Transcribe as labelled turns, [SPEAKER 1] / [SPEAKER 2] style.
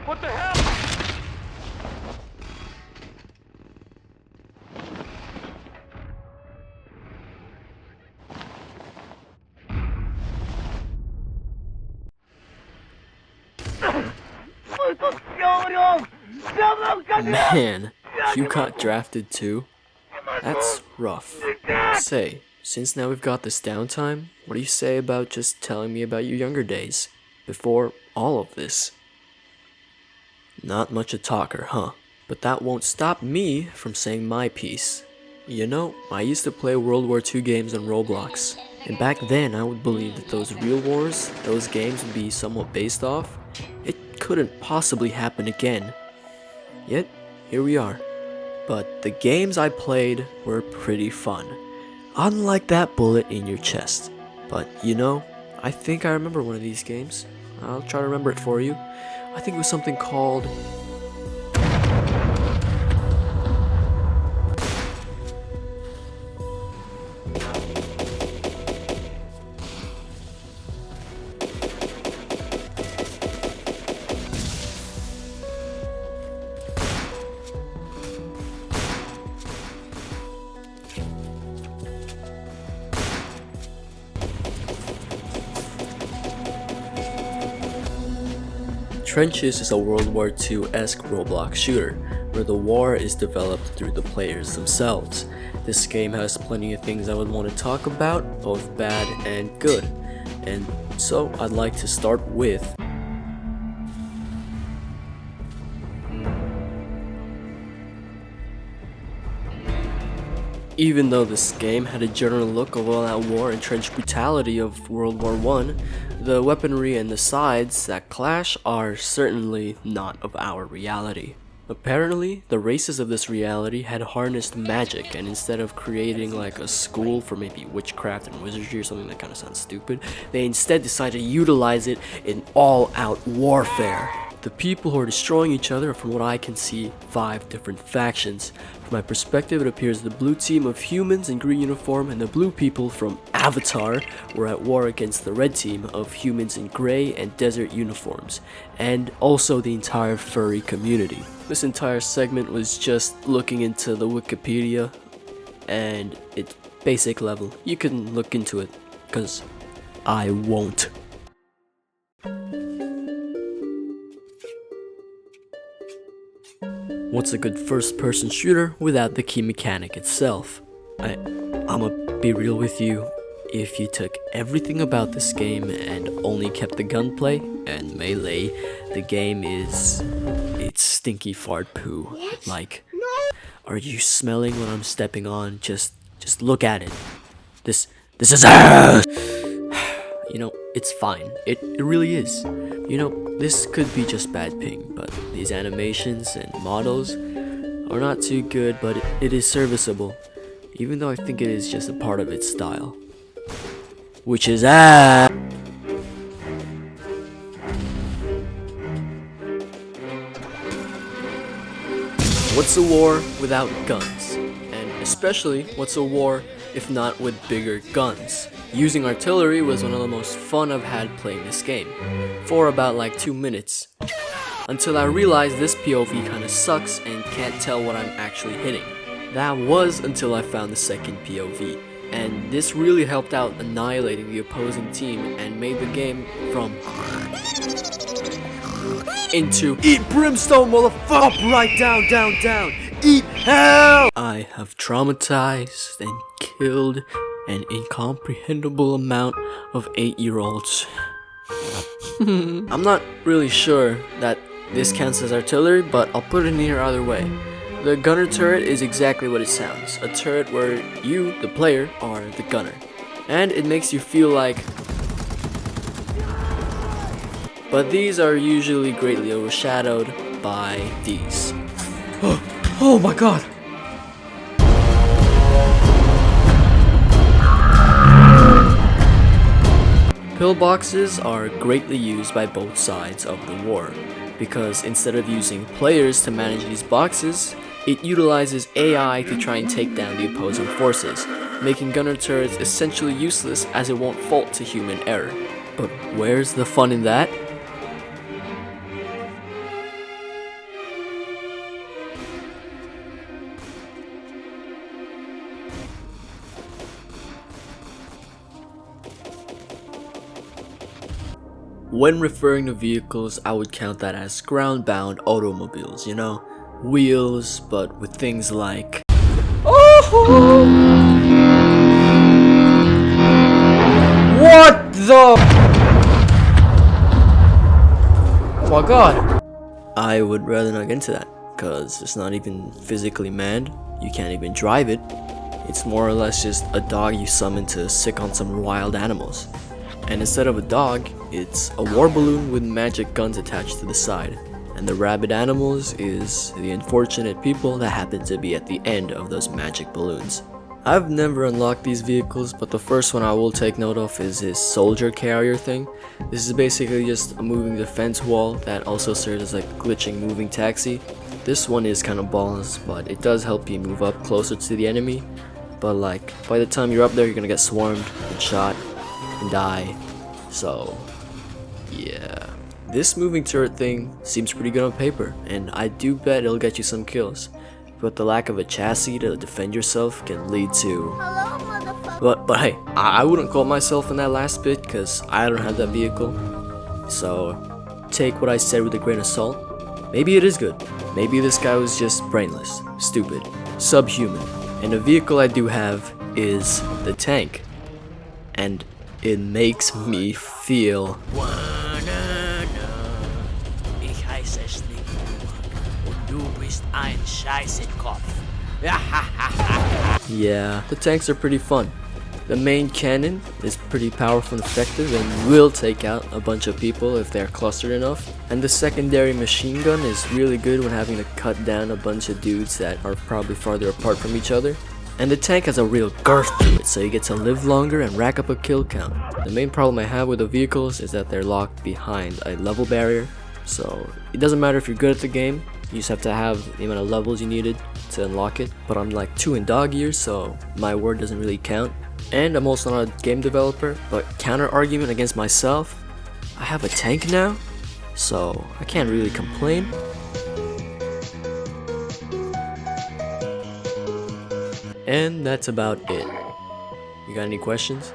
[SPEAKER 1] What the hell?
[SPEAKER 2] Man, you got drafted too? That's rough. Say, since now we've got this downtime, what do you say about just telling me about your younger days, before all of this? Not much a talker, huh? But that won't stop me from saying my piece. You know, I used to play World War II games on Roblox, and back then I would believe that those real wars, those games would be somewhat based off. It couldn't possibly happen again. Yet, here we are. But the games I played were pretty fun. Unlike that bullet in your chest. But you know, I think I remember one of these games. I'll try to remember it for you. I think it was something called... Trenches is a World War II-esque Roblox shooter, where the war is developed through the players themselves. This game has plenty of things I would want to talk about, both bad and good. And so I'd like to start with... Even though this game had a general look of all-out war and trench brutality of World War I, the weaponry and the sides that clash are certainly not of our reality. Apparently, the races of this reality had harnessed magic, and instead of creating like a school for maybe witchcraft and wizardry or something that kind of sounds stupid, they instead decided to utilize it in all-out warfare. The people who are destroying each other are, from what I can see, 5 different factions. From my perspective, it appears the blue team of humans in green uniform and the blue people from Avatar were at war against the red team of humans in gray and desert uniforms, and also the entire furry community. This entire segment was just looking into the Wikipedia, and it's basic level. You can look into it, because I won't. What's a good first-person shooter without the key mechanic itself? I'ma be real with you. If you took everything about this game and only kept the gunplay and melee, the game is... it's stinky fart poo.
[SPEAKER 3] What?
[SPEAKER 2] Like, are you smelling what I'm stepping on? Just look at it. This is ass! You know, it's fine. It really is. You know, this could be just bad ping, but these animations and models are not too good, but it is serviceable, even though I think it is just a part of its style. Which is ass! What's a war without guns? And especially, what's a war if not with bigger guns? Using artillery was one of the most fun I've had playing this game, for about like 2 minutes, until I realized this POV kinda sucks and can't tell what I'm actually hitting. That was until I found the second POV, and this really helped out annihilating the opposing team and made the game from into eat brimstone, motherfucker! Up, right, down, down, down! Eat hell! I have traumatized and killed an incomprehensible amount of 8-year-olds. I'm not really sure that this counts as artillery, but I'll put it in here either way. The gunner turret is exactly what it sounds, a turret where you, the player, are the gunner. And it makes you feel like... But these are usually greatly overshadowed by these. Oh my god! Pillboxes are greatly used by both sides of the war, because instead of using players to manage these boxes, it utilizes AI to try and take down the opposing forces, making gunner turrets essentially useless as it won't fault to human error. But where's the fun in that? When referring to vehicles, I would count that as ground-bound automobiles, you know? Wheels, but with things like... Oh! What the... Oh my god! I would rather not get into that, because it's not even physically manned. You can't even drive it. It's more or less just a dog you summon to sick on some wild animals. And instead of a dog, it's a war balloon with magic guns attached to the side. And the rabid animals is the unfortunate people that happen to be at the end of those magic balloons. I've never unlocked these vehicles, but the first one I will take note of is his soldier carrier thing. This is basically just a moving defense wall that also serves as a glitching moving taxi. This one is kind of balls, but it does help you move up closer to the enemy. But like, by the time you're up there, you're gonna get swarmed and shot and die. So, yeah. This moving turret thing seems pretty good on paper, and I do bet it'll get you some kills. But the lack of a chassis to defend yourself can lead to...
[SPEAKER 1] Hello, motherfucker.
[SPEAKER 2] But hey, I wouldn't call myself in that last bit because I don't have that vehicle. So, take what I said with a grain of salt. Maybe it is good. Maybe this guy was just brainless, stupid, subhuman. And the vehicle I do have is the tank. And it makes me feel...
[SPEAKER 3] Ich heiße Schneekoak und du bist ein Scheißenkopf.
[SPEAKER 2] Yeah, the tanks are pretty fun. The main cannon is pretty powerful and effective and will take out a bunch of people if they're clustered enough. And the secondary machine gun is really good when having to cut down a bunch of dudes that are probably farther apart from each other. And the tank has a real girth to it, so you get to live longer and rack up a kill count. The main problem I have with the vehicles is that they're locked behind a level barrier. So it doesn't matter if you're good at the game, you just have to have the amount of levels you needed to unlock it. But I'm like 2 in dog years, so my word doesn't really count. And I'm also not a game developer, but counter argument against myself, I have a tank now, so I can't really complain. And that's about it. You got any questions?